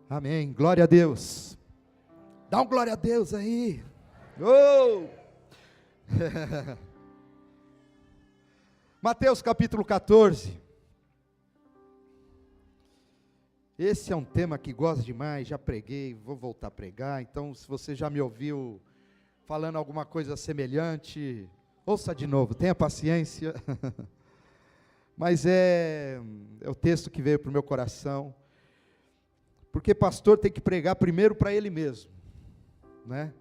Amém, glória a Deus. Dá um glória a Deus aí. Oh! Mateus capítulo 14. Esse é um tema que gosto demais, já preguei, vou voltar a pregar. Então, se você já me ouviu falando alguma coisa semelhante, ouça de novo, tenha paciência. Mas é o texto que veio para o meu coração. Porque pastor tem que pregar primeiro para ele mesmo, né?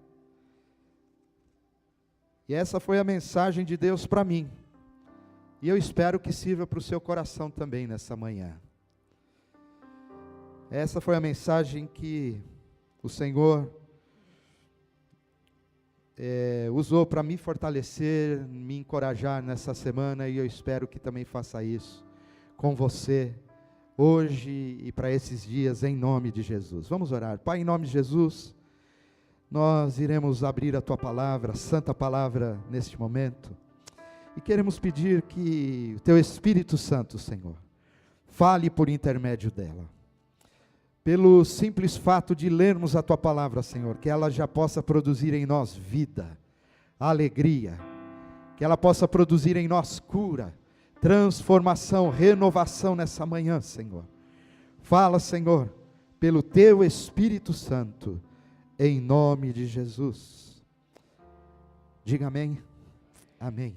E essa foi a mensagem de Deus para mim. E eu espero que sirva para o seu coração também nessa manhã. Essa foi a mensagem que o Senhor usou para me fortalecer, me encorajar nessa semana, e eu espero que também faça isso com você, hoje e para esses dias, em nome de Jesus. Vamos orar. Pai, em nome de Jesus, nós iremos abrir a Tua palavra, a santa palavra, neste momento, e queremos pedir que o Teu Espírito Santo, Senhor, fale por intermédio dela. Pelo simples fato de lermos a Tua palavra, Senhor, que ela já possa produzir em nós vida, alegria, que ela possa produzir em nós cura, transformação, renovação nessa manhã, Senhor. Fala, Senhor, pelo Teu Espírito Santo, em nome de Jesus. Diga amém. Amém.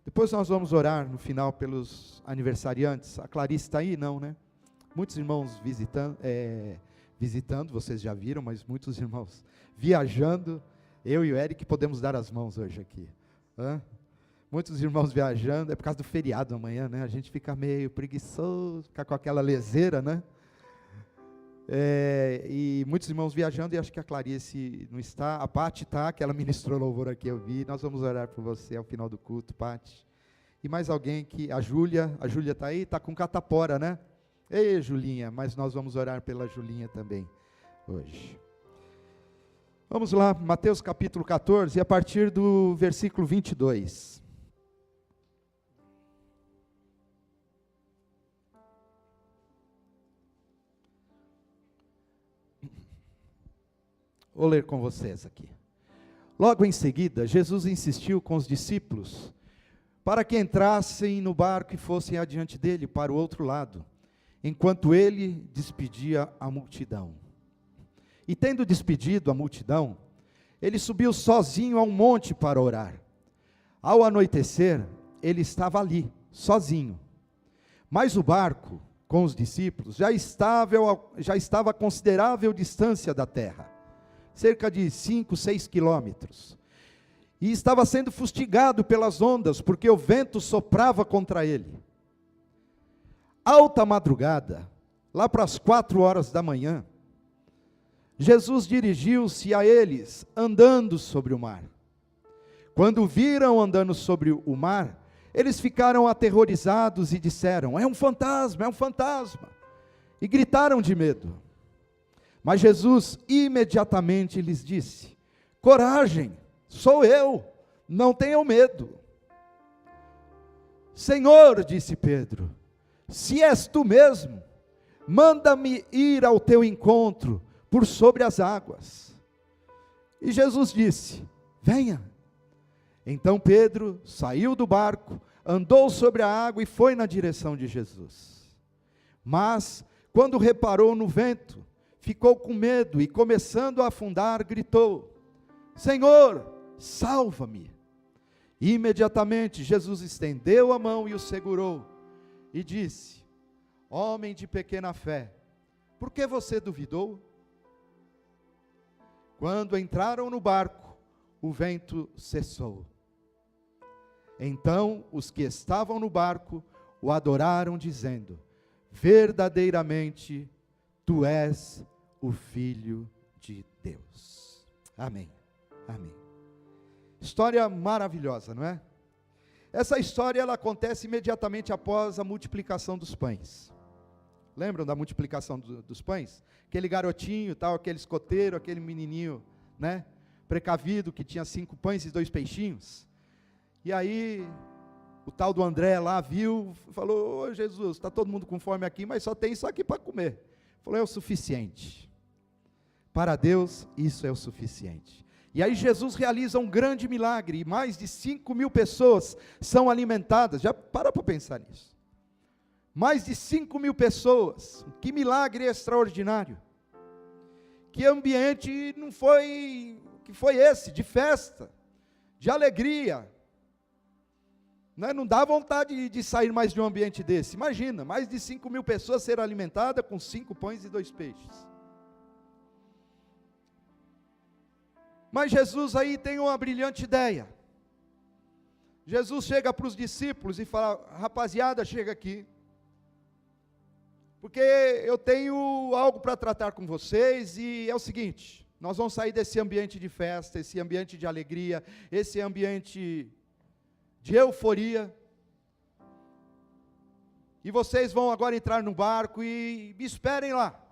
Depois nós vamos orar no final pelos aniversariantes. A Clarice está aí? Não, né? Muitos irmãos visitando, vocês já viram, mas muitos irmãos viajando. Eu e o Eric podemos dar as mãos hoje aqui. Muitos irmãos viajando, é por causa do feriado amanhã, né? A gente fica meio preguiçoso, fica com aquela leseira, né? E muitos irmãos viajando, e acho que a Clarice não está, a Pati está, que ela ministrou louvor aqui, eu vi. Nós vamos orar por você ao final do culto, Pati. E mais alguém que, a Júlia está aí, está com catapora, né? Ei, Julinha, mas nós vamos orar pela Julinha também, hoje. Vamos lá, Mateus capítulo 14, a partir do versículo 22. Vou ler com vocês aqui. Logo em seguida, Jesus insistiu com os discípulos para que entrassem no barco e fossem adiante dele para o outro lado, enquanto ele despedia a multidão. E tendo despedido a multidão, ele subiu sozinho a um monte para orar. Ao anoitecer, ele estava ali, sozinho. Mas o barco, com os discípulos, já estava a considerável distância da terra, cerca de 5, 6 quilômetros. E estava sendo fustigado pelas ondas, porque o vento soprava contra ele. Alta madrugada, lá para as 4 horas da manhã, Jesus dirigiu-se a eles, andando sobre o mar. Quando o viram andando sobre o mar, eles ficaram aterrorizados e disseram: é um fantasma, é um fantasma, e gritaram de medo. Mas Jesus imediatamente lhes disse: coragem, sou eu, não tenham medo. Senhor, disse Pedro, se és tu mesmo, manda-me ir ao teu encontro por sobre as águas. E Jesus disse: venha. Então Pedro saiu do barco, andou sobre a água e foi na direção de Jesus. Mas, quando reparou no vento, ficou com medo e, começando a afundar, gritou: Senhor, salva-me. E imediatamente Jesus estendeu a mão e o segurou, e disse: homem de pequena fé, por que você duvidou? Quando entraram no barco, o vento cessou. Então os que estavam no barco o adoraram, dizendo: verdadeiramente tu és o Filho de Deus. Amém, amém. História maravilhosa, não é? Essa história ela acontece imediatamente após a multiplicação dos pães. Lembram da multiplicação dos pães? Aquele garotinho, tal, aquele escoteiro, aquele menininho, né, precavido, que tinha 5 pães e 2 peixinhos. E aí, o tal do André lá viu, falou: ô Jesus, está todo mundo com fome aqui, mas só tem isso aqui para comer. Falou: é o suficiente. Para Deus, isso é o suficiente. E aí Jesus realiza um grande milagre, e mais de 5.000 pessoas são alimentadas. Já para pensar nisso. Mais de 5.000 pessoas, que milagre extraordinário. Que ambiente não foi, que foi esse? De festa, de alegria. Não dá vontade de sair mais de um ambiente desse. Imagina, mais de 5.000 pessoas serem alimentadas com 5 pães e 2 peixes. Mas Jesus aí tem uma brilhante ideia. Jesus chega para os discípulos e fala: rapaziada, chega aqui, porque eu tenho algo para tratar com vocês, e é o seguinte, nós vamos sair desse ambiente de festa, esse ambiente de alegria, esse ambiente de euforia, e vocês vão agora entrar no barco e me esperem lá.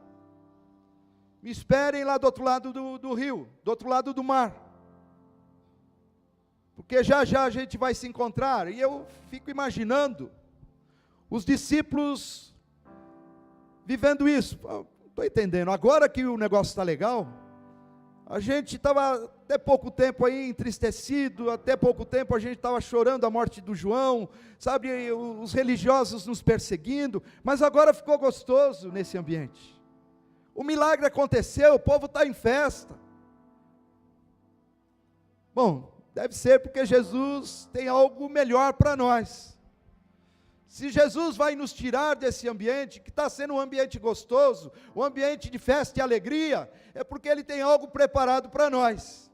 Me esperem lá do outro lado do rio, do outro lado do mar. Porque já já a gente vai se encontrar. E eu fico imaginando os discípulos vivendo isso. Estou entendendo, agora que o negócio está legal, a gente estava até pouco tempo aí entristecido, até pouco tempo a gente estava chorando a morte do João, sabe, os religiosos nos perseguindo, mas agora ficou gostoso nesse ambiente. O milagre aconteceu, o povo está em festa. Bom, deve ser porque Jesus tem algo melhor para nós. Se Jesus vai nos tirar desse ambiente, que está sendo um ambiente gostoso, um ambiente de festa e alegria, é porque Ele tem algo preparado para nós.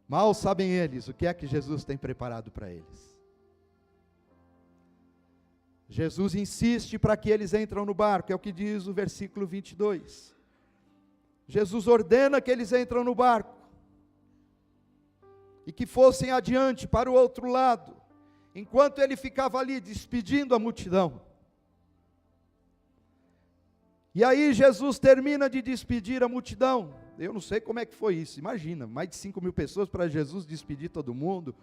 Mal sabem eles o que é que Jesus tem preparado para eles. Jesus insiste para que eles entrem no barco, é o que diz o versículo 22. Jesus ordena que eles entrem no barco, e que fossem adiante para o outro lado, enquanto ele ficava ali despedindo a multidão. E aí Jesus termina de despedir a multidão. Eu não sei como é que foi isso, imagina, mais de 5.000 pessoas para Jesus despedir todo mundo.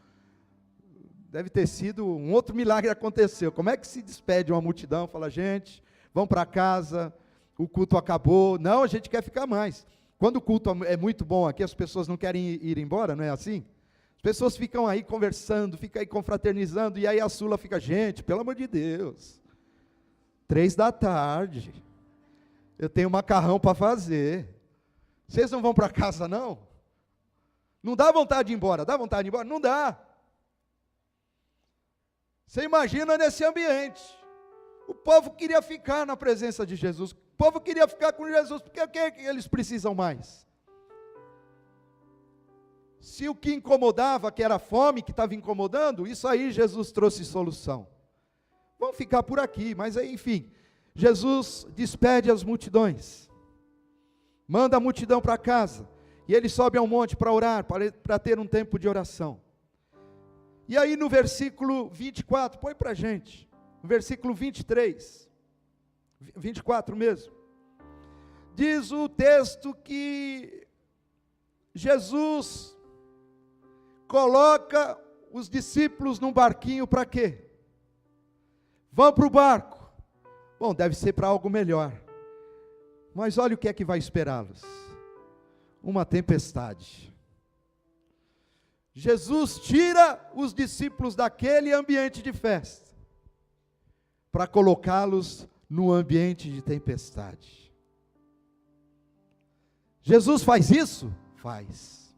Deve ter sido um outro milagre aconteceu. Como é que se despede uma multidão? Fala: gente, vão para casa, o culto acabou. Não, a gente quer ficar mais. Quando o culto é muito bom aqui, as pessoas não querem ir embora, não é assim? As pessoas ficam aí conversando, ficam aí confraternizando, e aí a Sula fica: gente, pelo amor de Deus, 3 da tarde, eu tenho macarrão para fazer, vocês não vão para casa não? Não dá vontade de ir embora? Dá vontade de ir embora? Não dá. Você imagina nesse ambiente, o povo queria ficar na presença de Jesus, o povo queria ficar com Jesus, porque o que eles precisam mais? Se o que incomodava, que era a fome que estava incomodando, isso aí Jesus trouxe solução. Vamos ficar por aqui, mas aí, enfim, Jesus despede as multidões, manda a multidão para casa, e ele sobe ao monte para orar, para ter um tempo de oração. E aí no versículo 24, põe para a gente, no versículo 23, 24 mesmo, diz o texto que Jesus coloca os discípulos num barquinho para quê? Vão para o barco. Bom, deve ser para algo melhor, mas olha o que é que vai esperá-los: uma tempestade. Jesus tira os discípulos daquele ambiente de festa, para colocá-los no ambiente de tempestade. Jesus faz isso? Faz.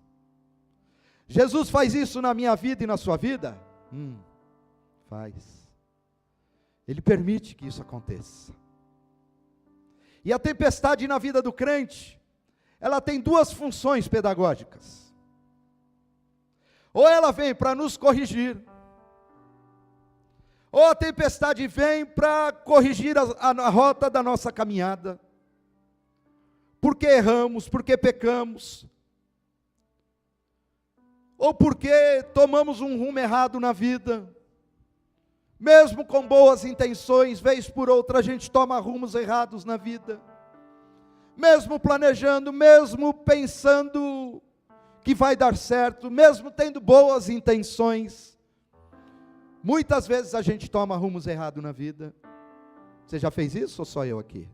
Jesus faz isso na minha vida e na sua vida? Faz. Ele permite que isso aconteça. E a tempestade na vida do crente, ela tem 2 funções pedagógicas. Ou ela vem para nos corrigir, ou a tempestade vem para corrigir a rota da nossa caminhada, porque erramos, porque pecamos, ou porque tomamos um rumo errado na vida, mesmo com boas intenções, vez por outra a gente toma rumos errados na vida, mesmo planejando, mesmo pensando que vai dar certo, mesmo tendo boas intenções, muitas vezes a gente toma rumos errados na vida. Você já fez isso ou só eu aqui?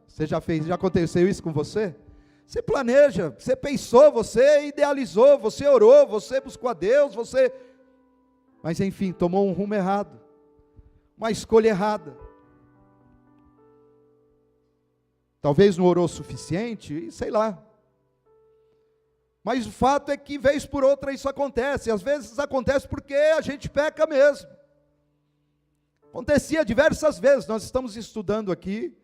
Você já fez, já aconteceu isso com você? Você planeja, você pensou, você idealizou, você orou, você buscou a Deus, mas enfim, tomou um rumo errado, uma escolha errada. Talvez não orou o suficiente, sei lá. Mas o fato é que, vez por outra, isso acontece. Às vezes acontece porque a gente peca mesmo. Acontecia diversas vezes. Nós estamos estudando aqui,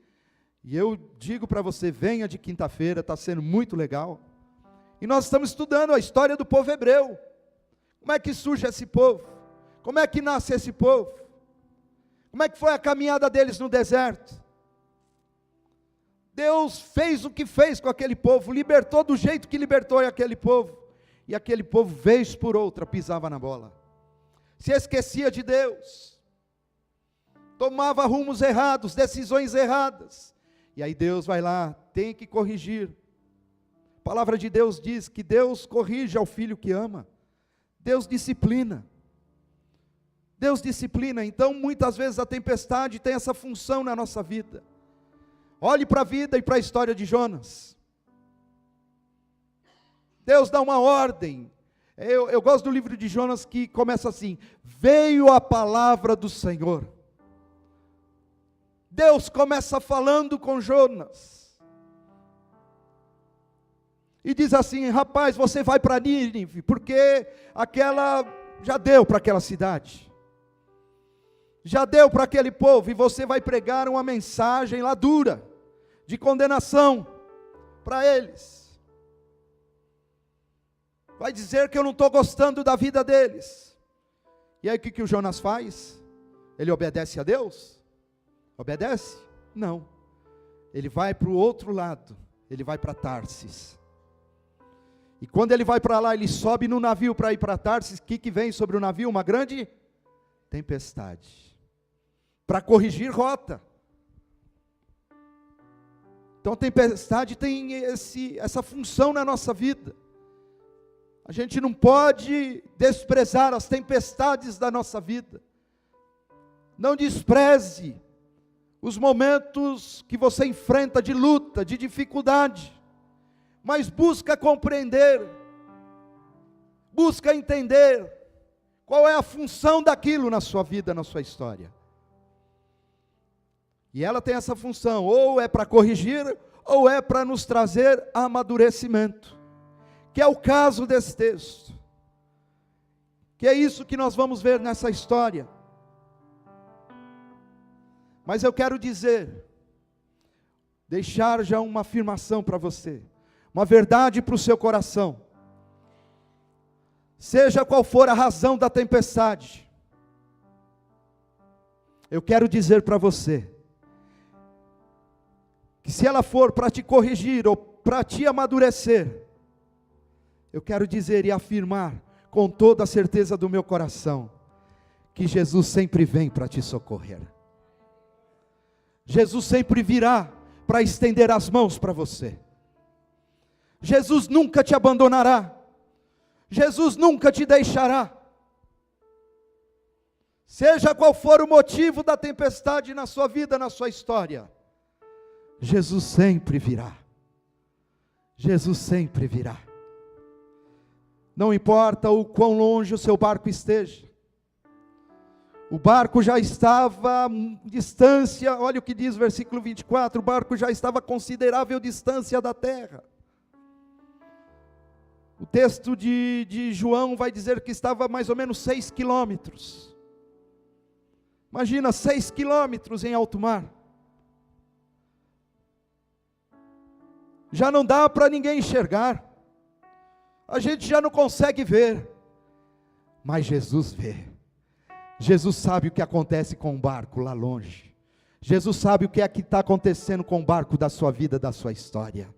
e eu digo para você, venha de quinta-feira, está sendo muito legal. E nós estamos estudando a história do povo hebreu. Como é que surge esse povo? Como é que nasce esse povo? Como é que foi a caminhada deles no deserto? Deus fez o que fez com aquele povo, libertou do jeito que libertou aquele povo. E aquele povo, vez por outra, pisava na bola. Se esquecia de Deus. Tomava rumos errados, decisões erradas. E aí Deus vai lá, tem que corrigir. A palavra de Deus diz que Deus corrige ao filho que ama. Deus disciplina. Deus disciplina. Então muitas vezes a tempestade tem essa função na nossa vida. Olhe para a vida e para a história de Jonas. Deus dá uma ordem. Eu gosto do livro de Jonas que começa assim: veio a palavra do Senhor. Deus começa falando com Jonas. E diz assim: rapaz, você vai para Nínive, porque já deu para aquela cidade. Já deu para aquele povo, e você vai pregar uma mensagem lá dura, de condenação para eles. Vai dizer que eu não estou gostando da vida deles. E aí o que o Jonas faz? Ele obedece a Deus? Obedece? Não. Ele vai para o outro lado, ele vai para Tarsis. E quando ele vai para lá, ele sobe no navio para ir para Tarsis. O que vem sobre o navio? Uma grande tempestade, para corrigir rota. Então a tempestade tem essa função na nossa vida. A gente não pode desprezar as tempestades da nossa vida. Não despreze os momentos que você enfrenta de luta, de dificuldade, mas busca compreender, busca entender qual é a função daquilo na sua vida, na sua história. E ela tem essa função, ou é para corrigir, ou é para nos trazer amadurecimento, que é o caso desse texto, que é isso que nós vamos ver nessa história. Mas eu quero deixar já uma afirmação para você, uma verdade para o seu coração. Seja qual for a razão da tempestade, eu quero dizer para você, que se ela for para te corrigir, ou para te amadurecer, eu quero dizer e afirmar, com toda a certeza do meu coração, que Jesus sempre vem para te socorrer. Jesus sempre virá para estender as mãos para você. Jesus nunca te abandonará. Jesus nunca te deixará. Seja qual for o motivo da tempestade na sua vida, na sua história, Jesus sempre virá. Jesus sempre virá. Não importa o quão longe o seu barco esteja. O barco já estava em distância, olha o que diz o versículo 24, o barco já estava a considerável distância da terra. O texto de João vai dizer que estava a mais ou menos 6 quilômetros. Imagina, 6 quilômetros em alto mar. Já não dá para ninguém enxergar. A gente já não consegue ver. Mas Jesus vê. Jesus sabe o que acontece com o barco lá longe. Jesus sabe o que é que está acontecendo com o barco da sua vida, da sua história.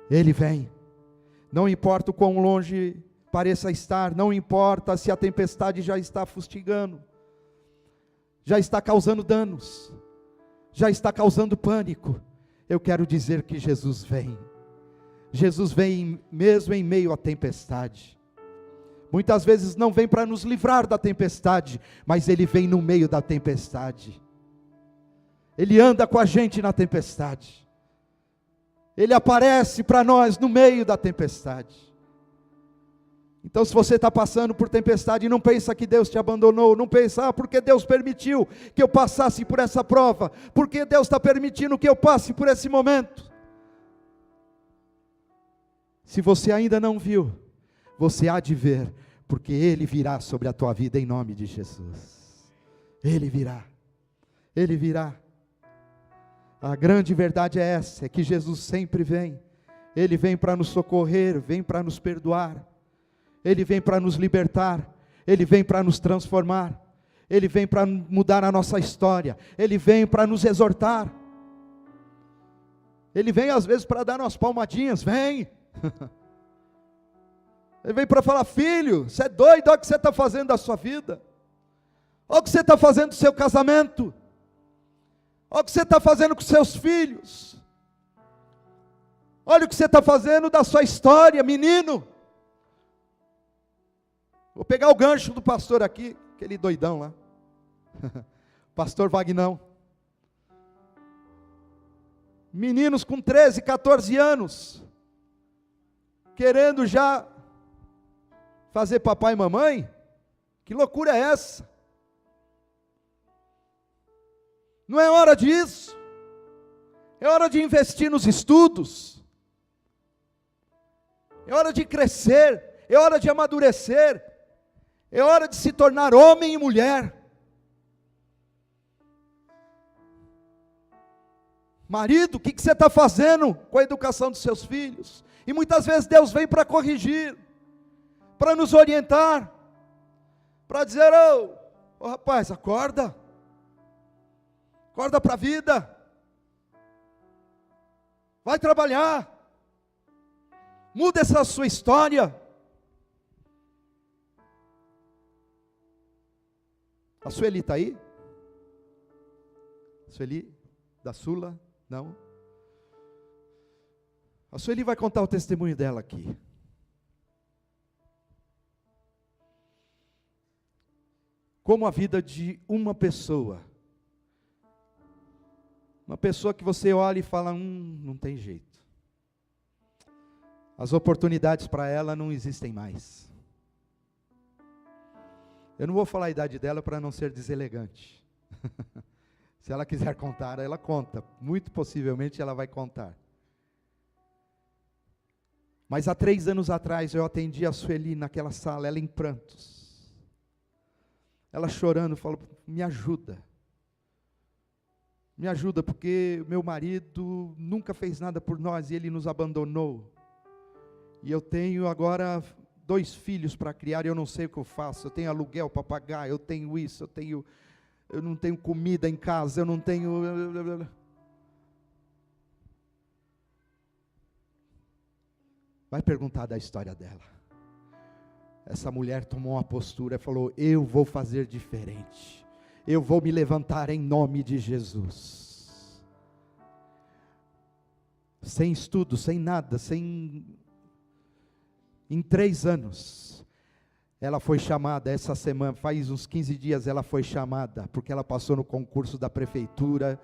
Ele vem. Não importa o quão longe pareça estar, não importa se a tempestade já está fustigando, já está causando danos, já está causando pânico. Eu quero dizer que Jesus vem. Jesus vem mesmo em meio à tempestade. Muitas vezes não vem para nos livrar da tempestade, mas Ele vem no meio da tempestade. Ele anda com a gente na tempestade. Ele aparece para nós no meio da tempestade. Então, se você está passando por tempestade, não pensa que Deus te abandonou, não pensa, porque Deus permitiu que eu passasse por essa prova, porque Deus está permitindo que eu passe por esse momento. Se você ainda não viu, você há de ver, porque Ele virá sobre a tua vida em nome de Jesus. Ele virá, Ele virá. A grande verdade é essa, é que Jesus sempre vem. Ele vem para nos socorrer, vem para nos perdoar. Ele vem para nos libertar, Ele vem para nos transformar, Ele vem para mudar a nossa história, Ele vem para nos exortar, Ele vem às vezes para dar umas palmadinhas, vem, Ele vem para falar, filho, você é doido, olha o que você está fazendo da sua vida, olha o que você está fazendo do seu casamento, olha o que você está fazendo com seus filhos, olha o que você está fazendo da sua história, menino. Vou pegar o gancho do pastor aqui, aquele doidão lá, pastor Vagnão. Meninos com 13, 14 anos, querendo já fazer papai e mamãe, que loucura é essa? Não é hora disso, é hora de investir nos estudos, é hora de crescer, é hora de amadurecer, é hora de se tornar homem e mulher. Marido, o que você está fazendo com a educação dos seus filhos? E muitas vezes Deus vem para corrigir, para nos orientar, para dizer, ô rapaz, acorda para a vida, vai trabalhar, muda essa sua história. A Sueli está aí? Sueli, da Sula? Não? A Sueli vai contar o testemunho dela aqui. Como a vida de uma pessoa que você olha e fala, não tem jeito. As oportunidades para ela não existem mais. Eu não vou falar a idade dela para não ser deselegante. Se ela quiser contar, ela conta. Muito possivelmente ela vai contar. Mas há 3 anos atrás eu atendi a Sueli naquela sala, ela em prantos. Ela chorando, falou, me ajuda. Me ajuda, porque meu marido nunca fez nada por nós e ele nos abandonou. E eu tenho agora 2 filhos para criar e eu não sei o que eu faço. Eu tenho aluguel para pagar, eu tenho isso, eu não tenho comida em casa, eu não tenho... Vai perguntar da história dela. Essa mulher tomou uma postura e falou, eu vou fazer diferente. Eu vou me levantar em nome de Jesus. Sem estudo, sem nada, em 3 anos, ela foi chamada essa semana, faz uns 15 dias ela foi chamada, porque ela passou no concurso da prefeitura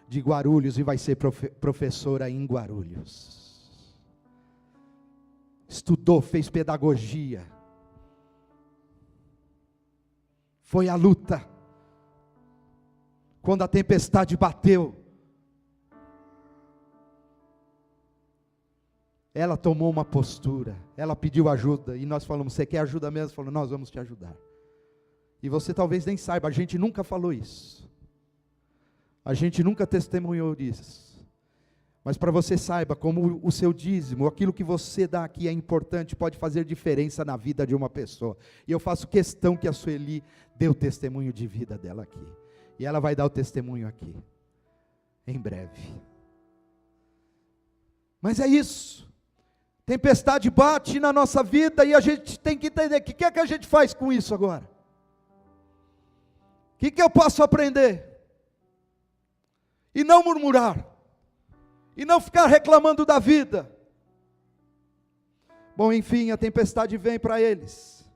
de Guarulhos e vai ser professora em Guarulhos. Estudou, fez pedagogia, foi à luta, quando a tempestade bateu, ela tomou uma postura, ela pediu ajuda, e nós falamos, você quer ajuda mesmo? Falou, nós vamos te ajudar. E você talvez nem saiba, a gente nunca falou isso, a gente nunca testemunhou isso, mas para você saiba, como o seu dízimo, aquilo que você dá aqui é importante, pode fazer diferença na vida de uma pessoa, e eu faço questão que a Sueli dê o testemunho de vida dela aqui, e ela vai dar o testemunho aqui, em breve. Mas é isso, tempestade bate na nossa vida e a gente tem que entender, o que é que a gente faz com isso agora? O que eu posso aprender? E não murmurar, e não ficar reclamando da vida. Bom, enfim, a tempestade vem para eles,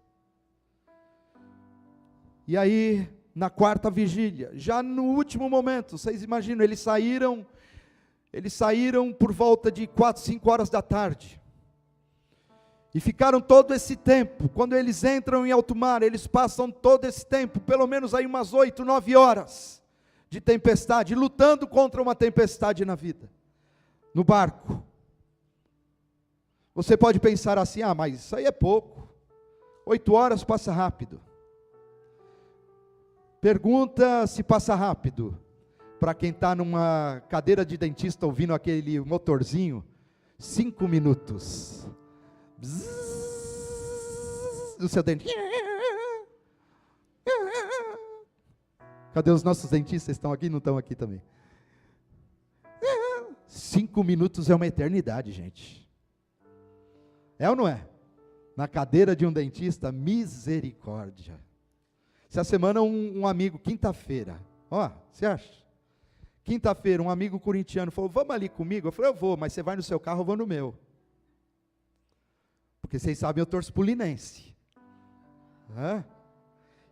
e aí na quarta vigília, já no último momento. Vocês imaginam, eles saíram por volta de 4, 5 horas da tarde, e ficaram todo esse tempo. Quando eles entram em alto mar, eles passam todo esse tempo, pelo menos aí umas 8, 9 horas, de tempestade, lutando contra uma tempestade na vida, no barco. Você pode pensar assim, mas isso aí é pouco, 8 horas passa rápido. Pergunta se passa rápido para quem está numa cadeira de dentista ouvindo aquele motorzinho. 5 minutos. Bzzz, do seu dente. Cadê os nossos dentistas? Estão aqui? Não estão aqui também. 5 minutos é uma eternidade, gente. É ou não é? Na cadeira de um dentista, misericórdia. Essa semana um amigo, quinta-feira, você acha? Quinta-feira, um amigo corintiano falou, vamos ali comigo? Eu falei, eu vou, mas você vai no seu carro, eu vou no meu. Porque vocês sabem, eu torço pro Linense.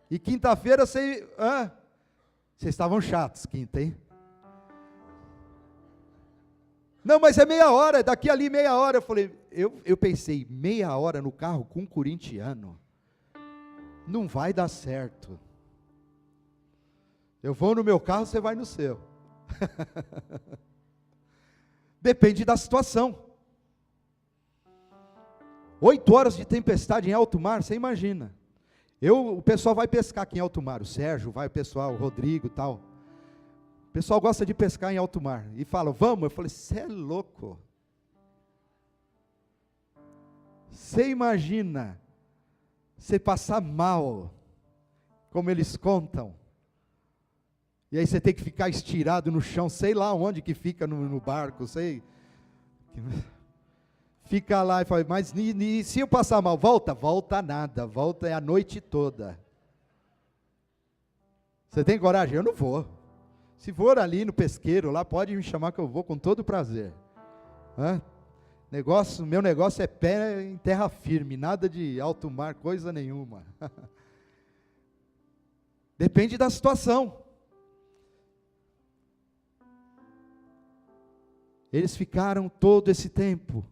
E quinta-feira, vocês estavam chatos, quinta, hein? Não, mas é meia hora, daqui ali meia hora. Eu falei, eu pensei, meia hora no carro com um corintiano? Não vai dar certo. Eu vou no meu carro, você vai no seu. Depende da situação. 8 horas de tempestade em alto mar, você imagina. O pessoal vai pescar aqui em alto mar, o Sérgio vai, o pessoal, o Rodrigo e tal. O pessoal gosta de pescar em alto mar. E fala, vamos? Eu falei, você é louco. Você imagina você passar mal, como eles contam, e aí você tem que ficar estirado no chão, sei lá onde que fica no barco, fica lá e fala, mas se eu passar mal, volta nada, volta é a noite toda. Você tem coragem? Eu não vou. Se for ali no pesqueiro, lá pode me chamar que eu vou com todo prazer. Meu negócio é pé em terra firme, nada de alto mar, coisa nenhuma. Depende da situação. Eles ficaram todo esse tempo,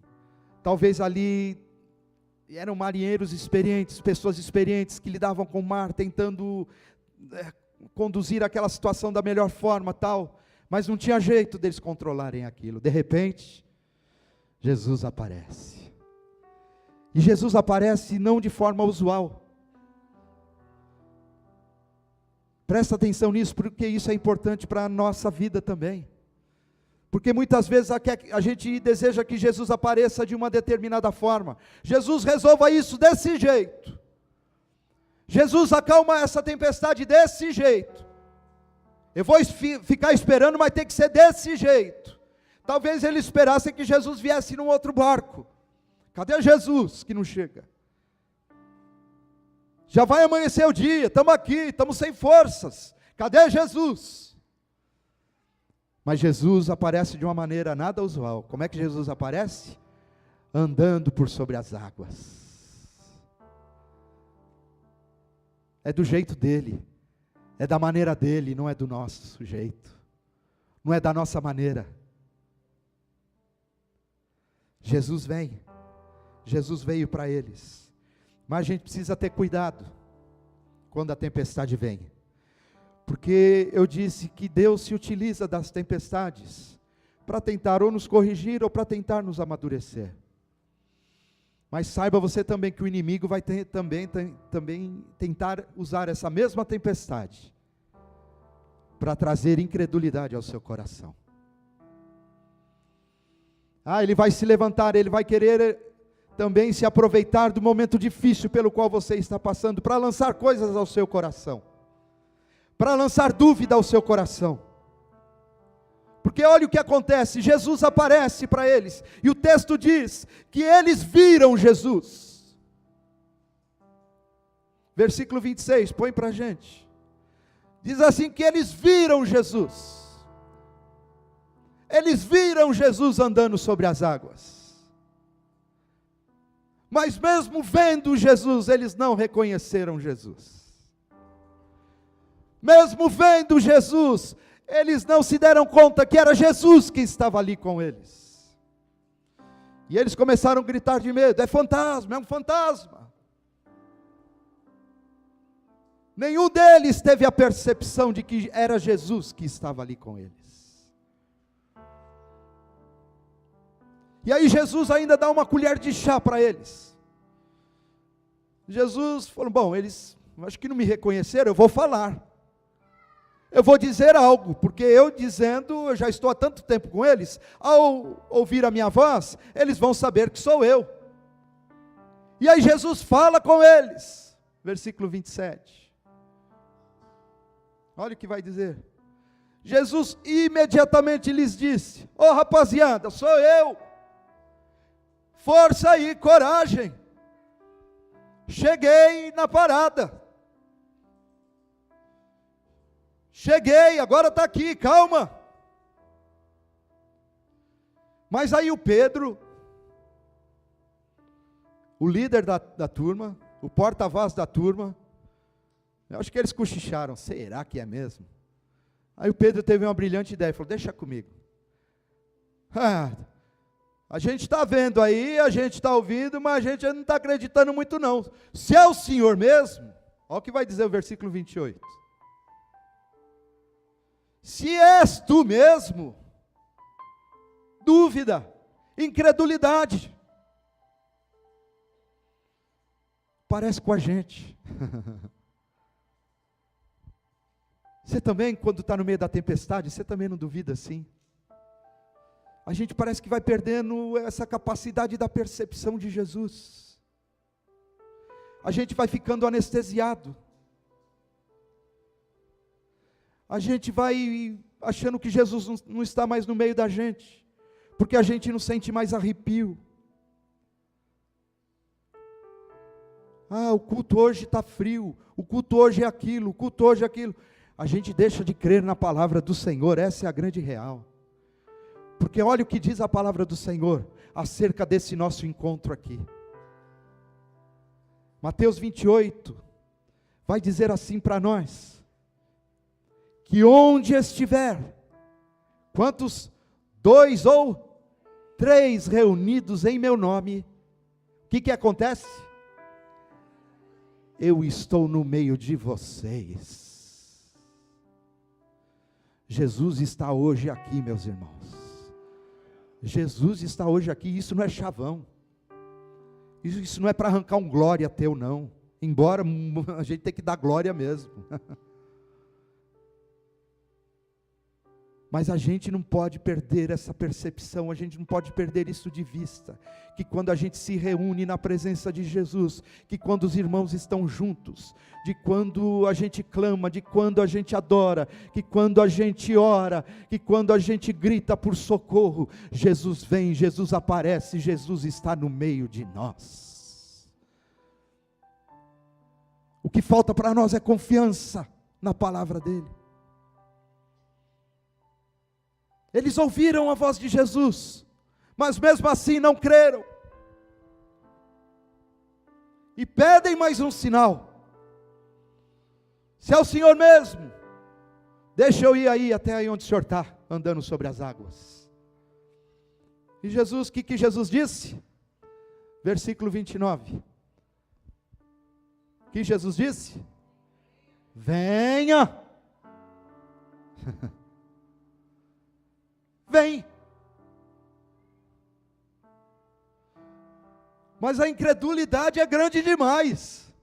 talvez ali, eram marinheiros experientes, pessoas experientes, que lidavam com o mar, tentando conduzir aquela situação da melhor forma, tal, mas não tinha jeito deles controlarem aquilo. De repente, Jesus aparece. E Jesus aparece não de forma usual. Presta atenção nisso, porque isso é importante para a nossa vida também. Porque muitas vezes a gente deseja que Jesus apareça de uma determinada forma. Jesus resolva isso desse jeito. Jesus acalma essa tempestade desse jeito. Eu vou ficar esperando, mas tem que ser desse jeito. Talvez eles esperassem que Jesus viesse num outro barco. Cadê Jesus que não chega? Já vai amanhecer o dia, estamos aqui, estamos sem forças. Cadê Jesus? Mas Jesus aparece de uma maneira nada usual. Como é que Jesus aparece? Andando por sobre as águas. É do jeito dele, é da maneira dele, não é do nosso jeito, não é da nossa maneira. Jesus veio para eles, mas a gente precisa ter cuidado quando a tempestade vem, porque eu disse que Deus se utiliza das tempestades para tentar ou nos corrigir ou para tentar nos amadurecer. Mas saiba você também que o inimigo vai também tentar usar essa mesma tempestade para trazer incredulidade ao seu coração. Ele vai se levantar, ele vai querer também se aproveitar do momento difícil pelo qual você está passando, para lançar coisas ao seu coração, para lançar dúvida ao seu coração. Porque olha o que acontece, Jesus aparece para eles, e o texto diz que eles viram Jesus. Versículo 26, põe para a gente. Diz assim que eles viram Jesus. Eles viram Jesus andando sobre as águas. Mas mesmo vendo Jesus, eles não reconheceram Jesus. mesmo vendo Jesus, eles não se deram conta que era Jesus que estava ali com eles. E eles começaram a gritar de medo: é fantasma, é um fantasma. Nenhum deles teve a percepção de que era Jesus que estava ali com eles. E aí Jesus ainda dá uma colher de chá para eles. Jesus falou: bom, eles acho que não me reconheceram, eu vou falar. Eu vou dizer algo, porque eu dizendo, eu já estou há tanto tempo com eles, ao ouvir a minha voz, eles vão saber que sou eu. E aí Jesus fala com eles, versículo 27. Olha o que vai dizer. Jesus imediatamente lhes disse: ô rapaziada, sou eu. Força aí, coragem. Cheguei na parada. Cheguei, agora está aqui, calma. Mas aí o Pedro, o líder da turma, o porta-voz da turma, eu acho que eles cochicharam: será que é mesmo? Aí o Pedro teve uma brilhante ideia, falou: deixa comigo. A gente está vendo aí, a gente está ouvindo, mas a gente não está acreditando muito não. Se é o Senhor mesmo, olha o que vai dizer o versículo 28. Se és tu mesmo, dúvida, incredulidade, parece com a gente. Você também, quando está no meio da tempestade, você também não duvida assim? A gente parece que vai perdendo essa capacidade da percepção de Jesus. A gente vai ficando anestesiado. A gente vai achando que Jesus não está mais no meio da gente, porque a gente não sente mais arrepio. O culto hoje está frio, o culto hoje é aquilo, o culto hoje é aquilo. A gente deixa de crer na palavra do Senhor, essa é a grande real. Porque olha o que diz a palavra do Senhor acerca desse nosso encontro aqui. Mateus 28 vai dizer assim para nós: que onde estiver, quantos? 2 ou 3 reunidos em meu nome, o que acontece? Eu estou no meio de vocês. Jesus está hoje aqui, meus irmãos. Jesus está hoje aqui. Isso não é chavão. Isso não é para arrancar um glória teu, não. Embora a gente tenha que dar glória mesmo. Mas a gente não pode perder essa percepção, a gente não pode perder isso de vista, que quando a gente se reúne na presença de Jesus, que quando os irmãos estão juntos, de quando a gente clama, de quando a gente adora, que quando a gente ora, que quando a gente grita por socorro, Jesus vem, Jesus aparece, Jesus está no meio de nós. O que falta para nós é confiança na palavra dele. Eles ouviram a voz de Jesus, mas mesmo assim não creram. E pedem mais um sinal. Se é o Senhor mesmo, deixa eu ir aí até aí onde o Senhor está, andando sobre as águas. E Jesus, o que Jesus disse? Versículo 29. O que Jesus disse? Venha. Vem. Mas a incredulidade é grande demais.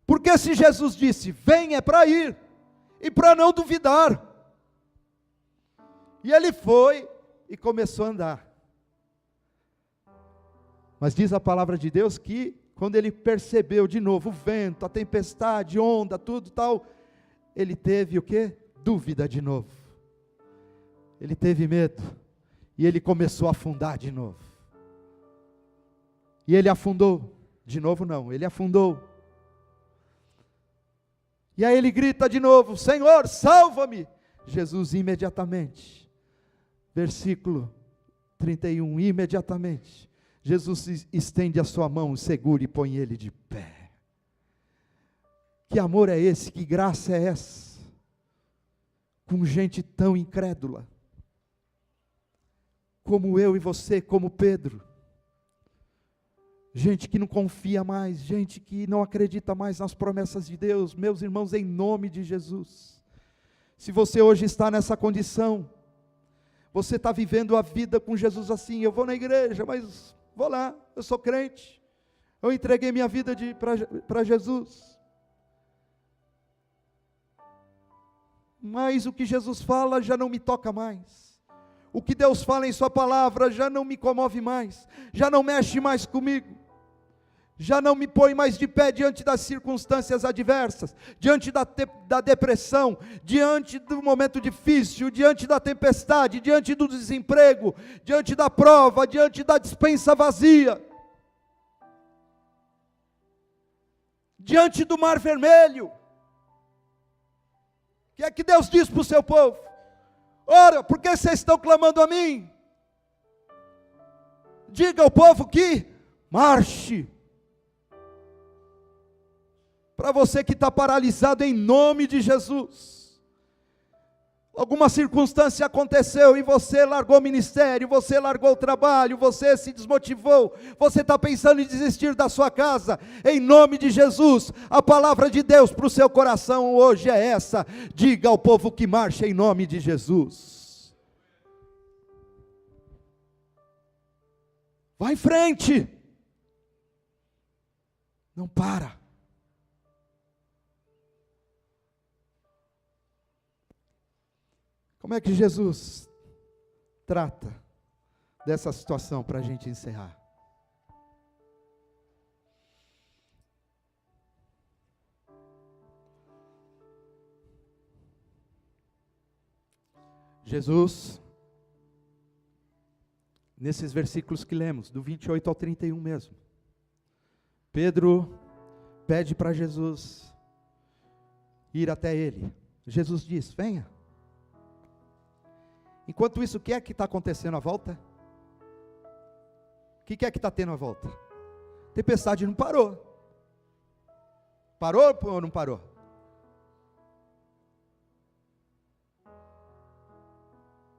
Porque se Jesus disse, vem, é para ir, e para não duvidar. E ele foi e começou a andar. Mas diz a palavra de Deus que, quando ele percebeu de novo o vento, a tempestade, onda, tudo tal, ele teve o quê? Dúvida de novo. Ele teve medo, e ele começou a afundar de novo. E ele afundou, de novo não, ele afundou. E aí ele grita de novo, Senhor, salva-me. Jesus imediatamente, versículo 31, imediatamente, Jesus estende a sua mão, segura e põe ele de pé. Que amor é esse? Que graça é essa? Com gente tão incrédula, como eu e você, como Pedro. Gente que não confia mais, gente que não acredita mais nas promessas de Deus. Meus irmãos, em nome de Jesus, se você hoje está nessa condição, você está vivendo a vida com Jesus assim: eu vou na igreja, mas vou lá, eu sou crente, eu entreguei minha vida para Jesus, mas o que Jesus fala já não me toca mais, o que Deus fala em sua palavra já não me comove mais, já não mexe mais comigo, já não me põe mais de pé diante das circunstâncias adversas, diante da depressão, diante do momento difícil, diante da tempestade, diante do desemprego, diante da prova, diante da despensa vazia, diante do mar vermelho. O que é que Deus diz para o seu povo? Ora, por que vocês estão clamando a mim? Diga ao povo que marche. Para você que está paralisado, em nome de Jesus, alguma circunstância aconteceu e você largou o ministério, você largou o trabalho, você se desmotivou, você está pensando em desistir da sua casa, em nome de Jesus, a palavra de Deus para o seu coração hoje é essa: diga ao povo que marche em nome de Jesus. Vai em frente, não para. Como é que Jesus trata dessa situação para a gente encerrar? Jesus, nesses versículos que lemos, do 28 ao 31 mesmo, Pedro pede para Jesus ir até ele. Jesus diz: venha. Enquanto isso, o que é que está acontecendo à volta? O que é que está tendo à volta? A tempestade não parou. Parou ou não parou?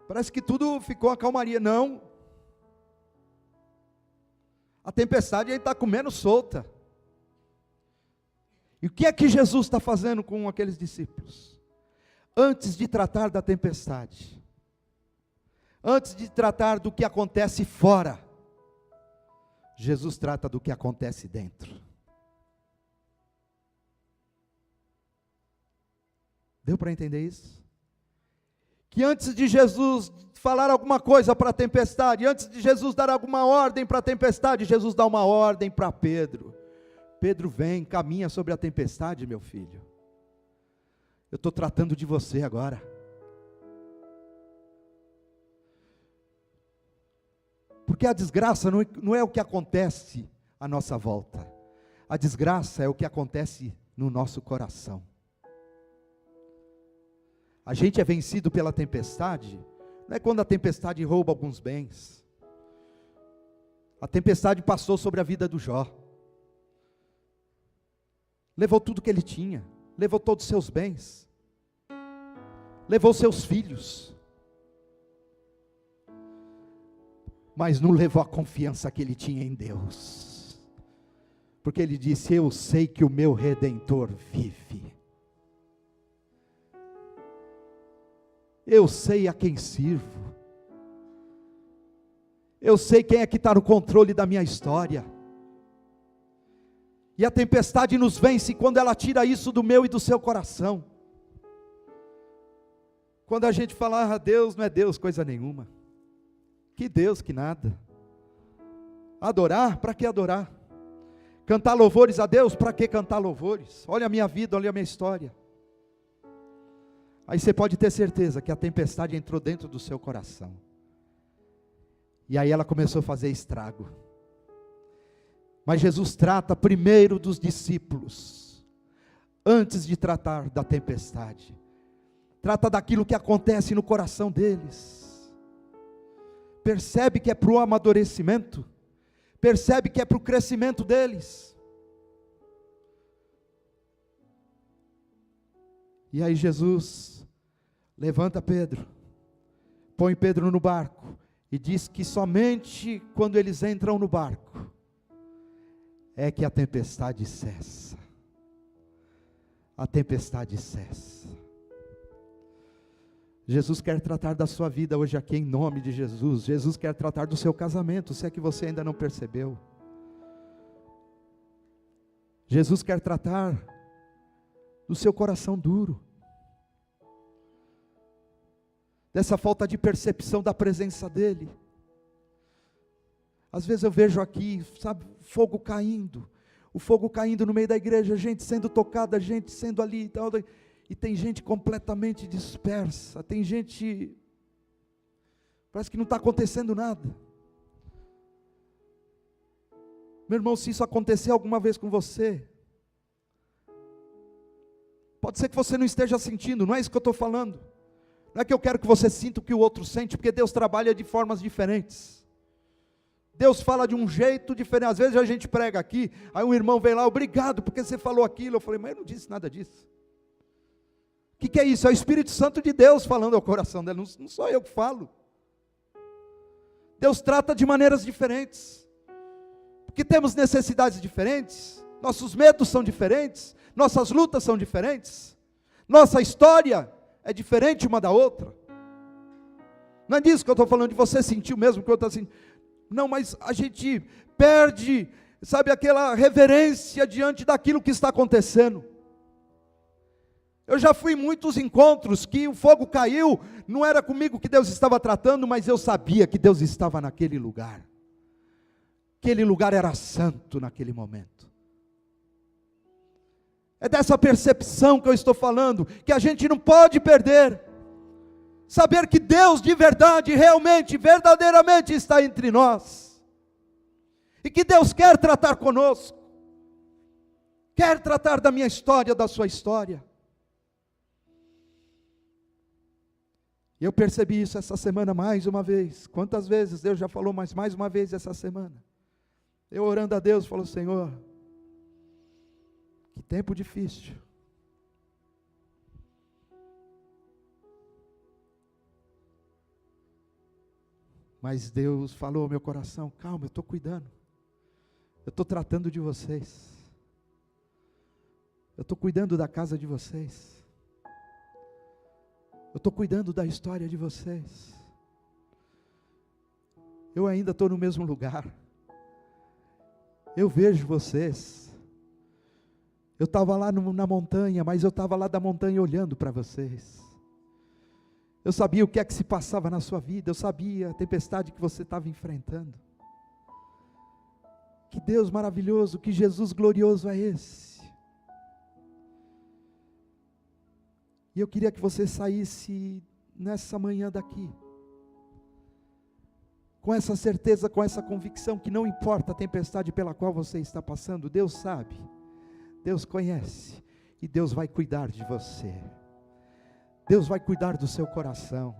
Parece que tudo ficou a calmaria. Não. A tempestade aí está comendo solta. E o que é que Jesus está fazendo com aqueles discípulos? Antes de tratar da tempestade, antes de tratar do que acontece fora, Jesus trata do que acontece dentro. Deu para entender isso? Que antes de Jesus falar alguma coisa para a tempestade, antes de Jesus dar alguma ordem para a tempestade, Jesus dá uma ordem para Pedro. Pedro, vem, caminha sobre a tempestade, meu filho. Eu estou tratando de você agora. Porque a desgraça não é o que acontece à nossa volta. A desgraça é o que acontece no nosso coração. A gente é vencido pela tempestade, não é quando a tempestade rouba alguns bens. A tempestade passou sobre a vida do Jó. Levou tudo que ele tinha, levou todos os seus bens, levou seus filhos. Mas não levou a confiança que ele tinha em Deus, porque ele disse: eu sei que o meu Redentor vive, eu sei a quem sirvo, eu sei quem é que está no controle da minha história. E a tempestade nos vence quando ela tira isso do meu e do seu coração. Quando a gente fala: Deus não é Deus coisa nenhuma, que Deus que nada. Adorar, para que adorar? Cantar louvores a Deus, para que cantar louvores? Olha a minha vida, olha a minha história. Aí você pode ter certeza que a tempestade entrou dentro do seu coração, e aí ela começou a fazer estrago. Mas Jesus trata primeiro dos discípulos, antes de tratar da tempestade. Trata daquilo que acontece no coração deles. Percebe que é para o amadurecimento, percebe que é para o crescimento deles. E aí Jesus levanta Pedro, põe Pedro no barco, e diz que somente quando eles entram no barco, é que a tempestade cessa. A tempestade cessa. Jesus quer tratar da sua vida hoje aqui em nome de Jesus. Jesus quer tratar do seu casamento, se é que você ainda não percebeu. Jesus quer tratar do seu coração duro, dessa falta de percepção da presença dEle. Às vezes eu vejo aqui, sabe, fogo caindo, o fogo caindo no meio da igreja, gente sendo tocada, gente sendo ali e tal, e tem gente completamente dispersa, tem gente, parece que não está acontecendo nada. Meu irmão, se isso acontecer alguma vez com você, pode ser que você não esteja sentindo, não é isso que eu estou falando. Não é que eu quero que você sinta o que o outro sente, porque Deus trabalha de formas diferentes. Deus fala de um jeito diferente. Às vezes a gente prega aqui, aí um irmão vem lá, obrigado, porque você falou aquilo. Eu falei, mas eu não disse nada disso. O que é isso? É o Espírito Santo de Deus falando ao coração dele, não sou eu que falo. Deus trata de maneiras diferentes, porque temos necessidades diferentes, nossos medos são diferentes, nossas lutas são diferentes, nossa história é diferente uma da outra. Não é disso que eu estou falando, de você sentir o mesmo que eu estou sentindo. Não, mas a gente perde, sabe, aquela reverência diante daquilo que está acontecendo. Eu já fui em muitos encontros que o fogo caiu, não era comigo que Deus estava tratando, mas eu sabia que Deus estava naquele lugar. Aquele lugar era santo naquele momento. É dessa percepção que eu estou falando, que a gente não pode perder. Saber que Deus de verdade, realmente, verdadeiramente está entre nós. E que Deus quer tratar conosco. Quer tratar da minha história, da sua história. E eu percebi isso essa semana mais uma vez. Quantas vezes Deus já falou, mas mais uma vez essa semana. Eu orando a Deus, falo, Senhor, que tempo difícil. Mas Deus falou ao meu coração, calma, eu estou cuidando. Eu estou tratando de vocês. Eu estou cuidando da casa de vocês. Eu estou cuidando da história de vocês. Eu ainda estou no mesmo lugar. Eu vejo vocês. Eu estava lá na montanha, mas eu estava lá da montanha olhando para vocês. Eu sabia o que é que se passava na sua vida, eu sabia a tempestade que você estava enfrentando. Que Deus maravilhoso, que Jesus glorioso é esse. E eu queria que você saísse nessa manhã daqui, com essa certeza, com essa convicção, que não importa a tempestade pela qual você está passando, Deus sabe, Deus conhece, e Deus vai cuidar de você. Deus vai cuidar do seu coração.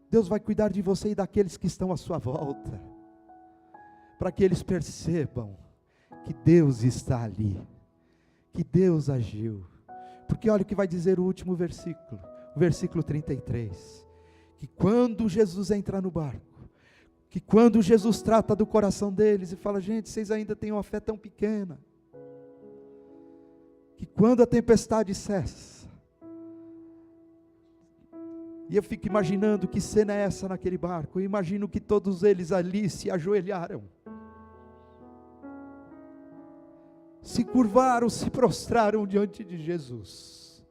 Deus vai cuidar de você e daqueles que estão à sua volta, para que eles percebam que Deus está ali, que Deus agiu. Porque olha o que vai dizer o último versículo, o versículo 33, que quando Jesus entra no barco, que quando Jesus trata do coração deles e fala, gente, vocês ainda têm uma fé tão pequena, que quando a tempestade cessa, e eu fico imaginando que cena é essa naquele barco, eu imagino que todos eles ali se ajoelharam, se curvaram, se prostraram diante de Jesus,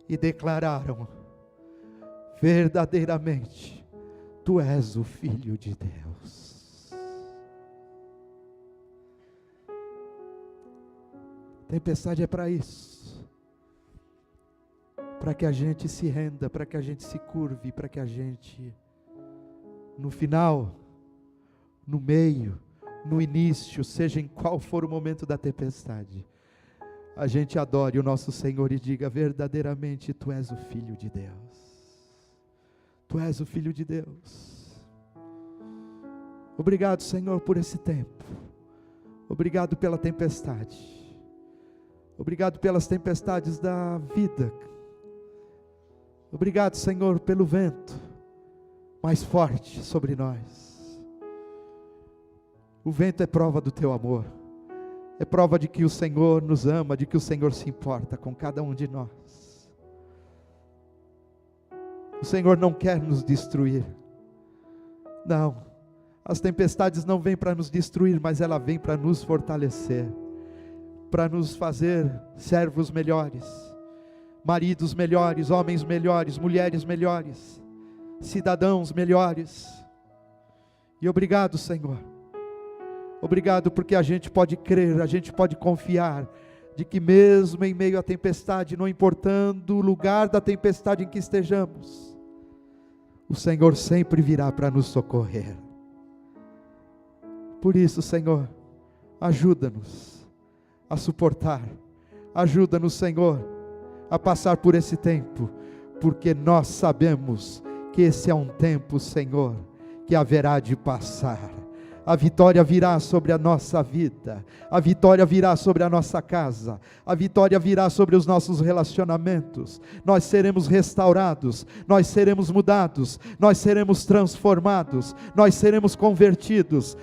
e declararam, verdadeiramente, Tu és o Filho de Deus. Tempestade é para isso, para que a gente se renda, para que a gente se curve, para que a gente, no final, no meio, no início, seja em qual for o momento da tempestade, a gente adore o nosso Senhor e diga, verdadeiramente Tu és o Filho de Deus. Tu és o Filho de Deus. Obrigado, Senhor, por esse tempo. Obrigado pela tempestade. Obrigado pelas tempestades da vida. Obrigado, Senhor, pelo vento mais forte sobre nós. O vento é prova do teu amor. É prova de que o Senhor nos ama, de que o Senhor se importa com cada um de nós. O Senhor não quer nos destruir. Não, as tempestades não vêm para nos destruir, mas ela vem para nos fortalecer, para nos fazer servos melhores, maridos melhores, homens melhores, mulheres melhores, cidadãos melhores. E obrigado, Senhor. Obrigado porque a gente pode crer, a gente pode confiar, de que mesmo em meio à tempestade, não importando o lugar da tempestade em que estejamos, o Senhor sempre virá para nos socorrer. Por isso, Senhor, ajuda-nos a suportar, ajuda-nos, Senhor, a passar por esse tempo, porque nós sabemos que esse é um tempo, Senhor, que haverá de passar. A vitória virá sobre a nossa vida, a vitória virá sobre a nossa casa, a vitória virá sobre os nossos relacionamentos. Nós seremos restaurados, nós seremos mudados, nós seremos transformados, nós seremos convertidos,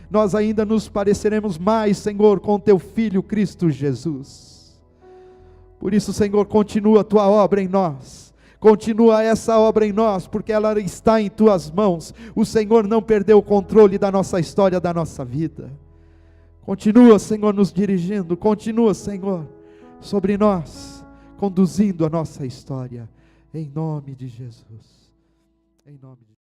nós ainda nos pareceremos mais, Senhor, com teu Filho Cristo Jesus. Por isso, Senhor, continua a tua obra em nós. Continua essa obra em nós, porque ela está em tuas mãos. O Senhor não perdeu o controle da nossa história, da nossa vida. Continua, Senhor, nos dirigindo. Continua, Senhor, sobre nós, conduzindo a nossa história. Em nome de Jesus. Em nome de